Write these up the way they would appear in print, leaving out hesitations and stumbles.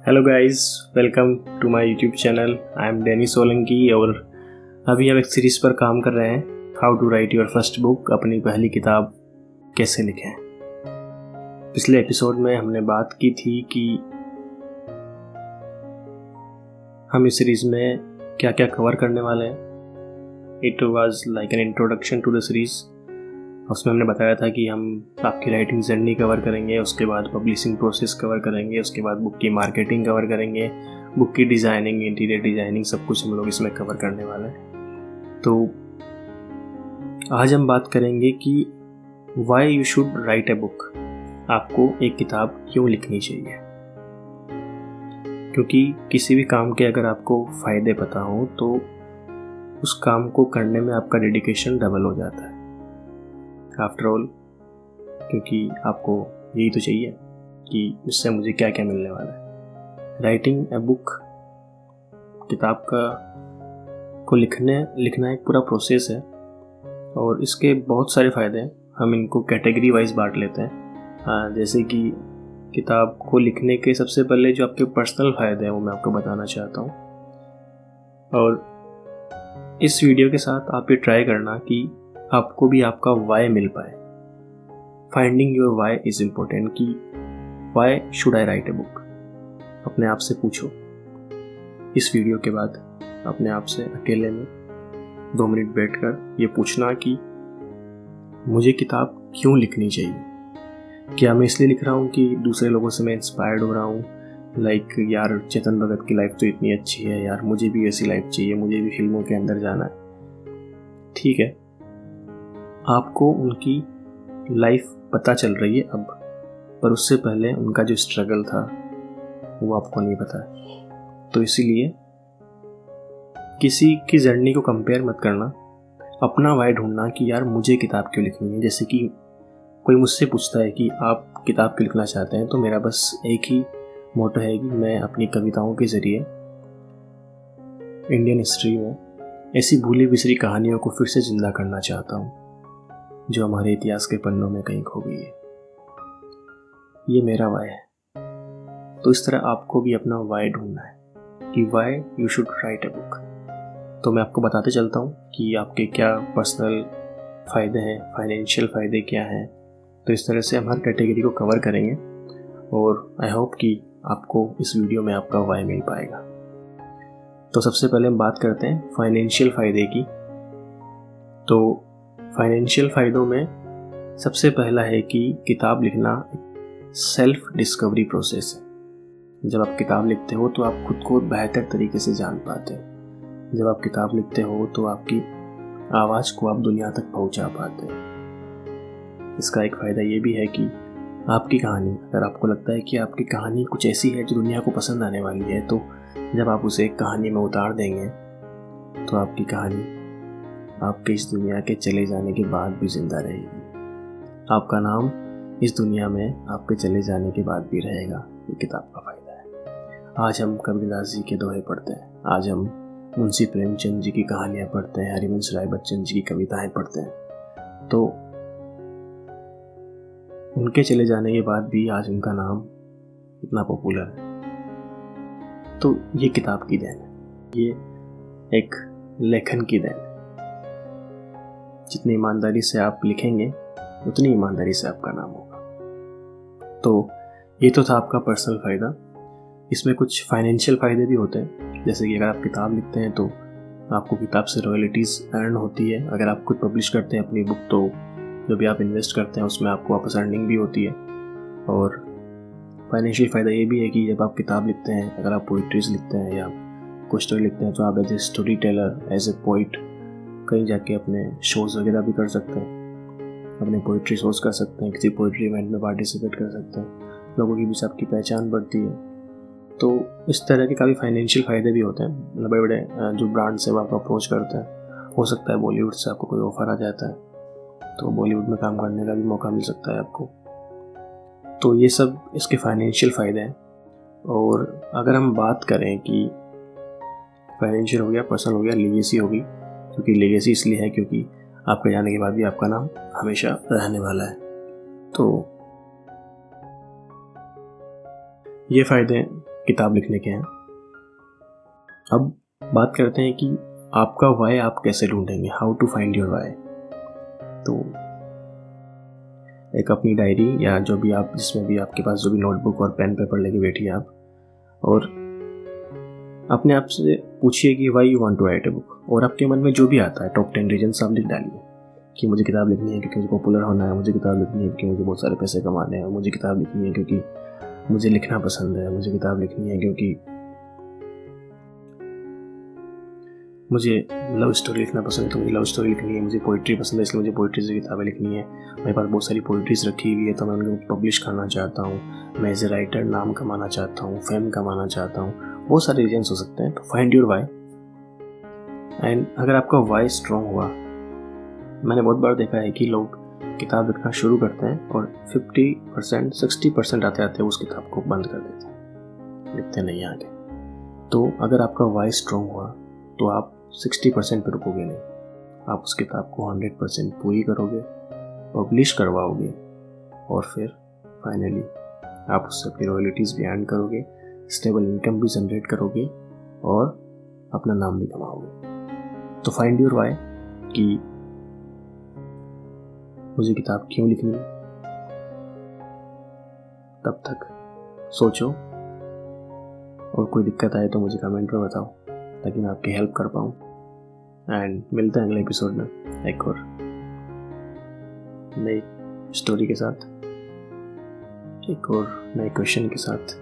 Hello guys, welcome to my YouTube channel. I am Danny Solanki और अभी हम एक सीरीज़ पर काम कर रहे हैं, how to write your first book, अपनी पहली किताब कैसे लिखें। पिछले एपिसोड में हमने बात की थी कि हम इस सीरीज़ में क्या क्या कवर करने वाले हैं। It was like an introduction to the series. उसमें हमने बताया था कि हम आपकी राइटिंग जर्नी कवर करेंगे, उसके बाद पब्लिशिंग प्रोसेस कवर करेंगे, उसके बाद बुक की मार्केटिंग कवर करेंगे, बुक की डिज़ाइनिंग, इंटीरियर डिज़ाइनिंग, सब कुछ हम लोग इसमें कवर करने वाले हैं। तो आज हम बात करेंगे कि why you should right a book, आपको एक किताब क्यों लिखनी चाहिए। क्योंकि किसी भी काम के अगर आपको फ़ायदे पता हो तो उस काम को करने में आपका डेडिकेशन डबल हो जाता है। आफ्टर ऑल, क्योंकि आपको यही तो चाहिए कि इससे मुझे क्या क्या मिलने वाला है। राइटिंग ए बुक, किताब को लिखना एक पूरा प्रोसेस है और इसके बहुत सारे फ़ायदे हैं। हम इनको कैटेगरी वाइज बांट लेते हैं। जैसे कि किताब को लिखने के सबसे पहले जो आपके पर्सनल फ़ायदे हैं वो मैं आपको बताना चाहता हूँ। और इस वीडियो के साथ आप ये ट्राई करना कि आपको भी आपका वाई मिल पाए। Finding your why is important कि why should I write a book. अपने आप से पूछो इस वीडियो के बाद, अपने आप से अकेले में 2 मिनट बैठकर ये पूछना कि मुझे किताब क्यों लिखनी चाहिए। क्या मैं इसलिए लिख रहा हूँ कि दूसरे लोगों से मैं इंस्पायर्ड हो रहा हूँ, लाइक यार चेतन भगत की लाइफ तो इतनी अच्छी है, यार मुझे भी ऐसी लाइफ चाहिए, मुझे भी फिल्मों के अंदर जाना है। ठीक है, आपको उनकी लाइफ पता चल रही है अब, पर उससे पहले उनका जो स्ट्रगल था वो आपको नहीं पता है। तो इसीलिए किसी की जर्नी को कंपेयर मत करना, अपना वाई ढूंढना कि यार मुझे किताब क्यों लिखनी है। जैसे कि कोई मुझसे पूछता है कि आप किताब क्यों लिखना चाहते हैं, तो मेरा बस एक ही मोटो है कि मैं अपनी कविताओं के ज़रिए इंडियन हिस्ट्री में ऐसी भूली बिसरी कहानियों को फिर से जिंदा करना चाहता हूँ जो हमारे इतिहास के पन्नों में कहीं खो गई है। ये मेरा वाई है। तो इस तरह आपको भी अपना वाई ढूंढना है कि why you should right a book. तो मैं आपको बताते चलता हूँ कि आपके क्या पर्सनल फ़ायदे हैं, फाइनेंशियल फ़ायदे क्या हैं। तो इस तरह से हम हर कैटेगरी को कवर करेंगे और आई होप कि आपको इस वीडियो में आपका वाई मिल पाएगा। तो सबसे पहले हम बात करते हैं फाइनेंशियल फ़ायदे की। तो फाइनेंशियल फ़ायदों में सबसे पहला है कि किताब लिखना सेल्फ डिस्कवरी प्रोसेस है। जब आप किताब लिखते हो तो आप खुद को बेहतर तरीके से जान पाते हो। जब आप किताब लिखते हो तो आपकी आवाज़ को आप दुनिया तक पहुंचा पाते हो। इसका एक फ़ायदा ये भी है कि आपकी कहानी, अगर आपको लगता है कि आपकी कहानी कुछ ऐसी है जो दुनिया को पसंद आने वाली है, तो जब आप उसे एक कहानी में उतार देंगे तो आपकी कहानी आपके इस दुनिया के चले जाने के बाद भी जिंदा रहेगी। आपका नाम इस दुनिया में आपके चले जाने के बाद भी रहेगा। ये किताब का फ़ायदा है। आज हम कबीरदास जी के दोहे पढ़ते हैं, आज हम मुंशी प्रेमचंद जी की कहानियाँ पढ़ते हैं, हरिवंश राय बच्चन जी की कविताएं पढ़ते हैं। तो उनके चले जाने के बाद भी आज उनका नाम इतना पॉपुलर है। तो ये किताब की देन है, ये एक लेखन की देन है। जितनी ईमानदारी से आप लिखेंगे उतनी ईमानदारी से आपका नाम होगा। तो ये तो था आपका पर्सनल फ़ायदा। इसमें कुछ फाइनेंशियल फ़ायदे भी होते हैं। जैसे कि अगर आप किताब लिखते हैं तो आपको किताब से रॉयल्टीज़ अर्न होती है। अगर आप खुद पब्लिश करते हैं अपनी बुक तो जो भी आप इन्वेस्ट करते हैं उसमें आपको वापस अर्निंग भी होती है। और फाइनेंशियल फ़ायदा ये भी है कि जब आप किताब लिखते हैं, अगर आप पोइट्रीज लिखते हैं या कोई स्टोरी लिखते हैं, तो आप as a story teller, as a poet कहीं जाके अपने शोज़ वगैरह भी कर सकते हैं, अपने पोइट्री शोज़ कर सकते हैं, किसी पोइट्री इवेंट में पार्टिसिपेट कर सकते हैं, लोगों के बीच आपकी पहचान बढ़ती है। तो इस तरह के काफ़ी फाइनेंशियल फ़ायदे भी होते हैं। मतलब बड़े बड़े जो ब्रांड्स है वो आपको अप्रोच करते हैं। हो सकता है बॉलीवुड से आपको कोई ऑफ़र आ जाता है तो बॉलीवुड में काम करने का भी मौका मिल सकता है आपको। तो ये सब इसके फाइनेंशियल फ़ायदे हैं। और अगर हम बात करें कि फाइनेंशियल हो गया, पर्सनल हो गया, लीगेसी होगी। क्योंकि लीगेसी इसलिए है क्योंकि आपके जाने के बाद भी आपका नाम हमेशा रहने वाला है। तो ये फ़ायदे किताब लिखने के हैं। अब बात करते हैं कि आपका वाई आप कैसे ढूंढेंगे, how to find your why. तो एक अपनी डायरी या जो भी आप, जिसमें भी आपके पास जो भी नोटबुक और पेन पेपर लेके बैठिए आप, और अपने आप से पूछिए कि why you want to write a book. और आपके मन में जो भी आता है टॉप 10 रीजंस आप लिख डालिए कि मुझे किताब लिखनी है क्योंकि मुझे पॉपुलर होना है, मुझे किताब लिखनी है क्योंकि मुझे बहुत सारे पैसे कमाने हैं, मुझे किताब लिखनी है क्योंकि मुझे लिखना पसंद है, मुझे किताब लिखनी है क्योंकि मुझे लव स्टोरी लिखना पसंद है तो मुझे लव स्टोरी लिखनी है, मुझे पोइट्री पसंद है इसलिए मुझे पोइट्री से किताबें लिखनी है, मेरे पास बहुत सारी पोइट्रीज रखी हुई है तो मैं उनको पब्लिश करना चाहता हूँ, मैं एज ए राइटर नाम कमाना चाहता हूँ, फेम कमाना चाहता हूँ। बहुत सारे रीजन्स हो सकते हैं। तो फाइंड योर वाई। एंड अगर आपका वाई स्ट्रॉन्ग हुआ, मैंने बहुत बार देखा है कि लोग किताब लिखना शुरू करते हैं और 50% 60% आते आते उस किताब को बंद कर देते हैं, लिखते नहीं आगे। तो अगर आपका वाई स्ट्रॉन्ग हुआ तो आप 60% पे रुकोगे नहीं, आप उस किताब को 100% पूरी करोगे, पब्लिश करवाओगे और फिर फाइनली आप उससे अपनी रॉयल्टीज़ भी अर्न करोगे, स्टेबल इनकम भी जनरेट करोगे और अपना नाम भी कमाओगे। तो फाइंड योर वाई कि मुझे किताब क्यों लिखनी है। तब तक सोचो और कोई दिक्कत आए तो मुझे कमेंट में बताओ ताकि मैं आपकी हेल्प कर पाऊँ। एंड मिलते हैं अगले एपिसोड में एक और नई स्टोरी के साथ, एक और नए क्वेश्चन के साथ,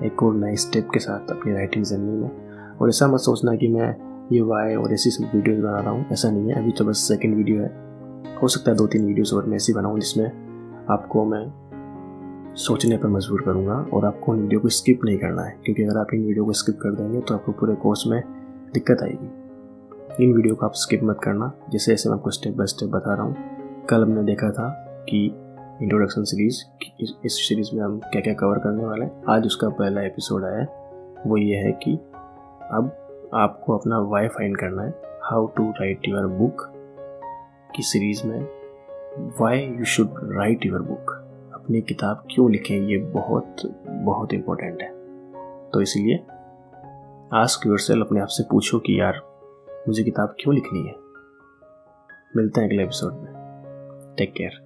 एक और नए स्टेप के साथ अपनी राइटिंग जर्नी में। और ऐसा मत सोचना कि मैं ये वाई और ऐसी सब वीडियोस बना रहा हूँ, ऐसा नहीं है। अभी तो बस सेकंड वीडियो है, हो सकता है 2-3 वीडियोस और मैं ऐसी बनाऊँ जिसमें आपको मैं सोचने पर मजबूर करूँगा और आपको इन वीडियो को स्किप नहीं करना है, क्योंकि अगर आप इन वीडियो को स्किप कर देंगे तो आपको पूरे कोर्स में दिक्कत आएगी। इन वीडियो को आप स्किप मत करना, जैसे ऐसे मैं आपको स्टेप बाय स्टेप बता रहा हूँ। कल हमने देखा था कि इंट्रोडक्शन सीरीज, इस सीरीज में हम क्या क्या कवर करने वाले हैं। आज उसका पहला एपिसोड आया है, वो ये है कि अब आपको अपना वाई फाइंड करना है, how to write your book की सीरीज में why you should write your book, अपनी किताब क्यों लिखें, ये बहुत बहुत इम्पोर्टेंट है। तो इसलिए आस्क योरसेल्फ, अपने आप से पूछो कि यार मुझे किताब क्यों लिखनी है। मिलते हैं अगले एपिसोड में, टेक केयर।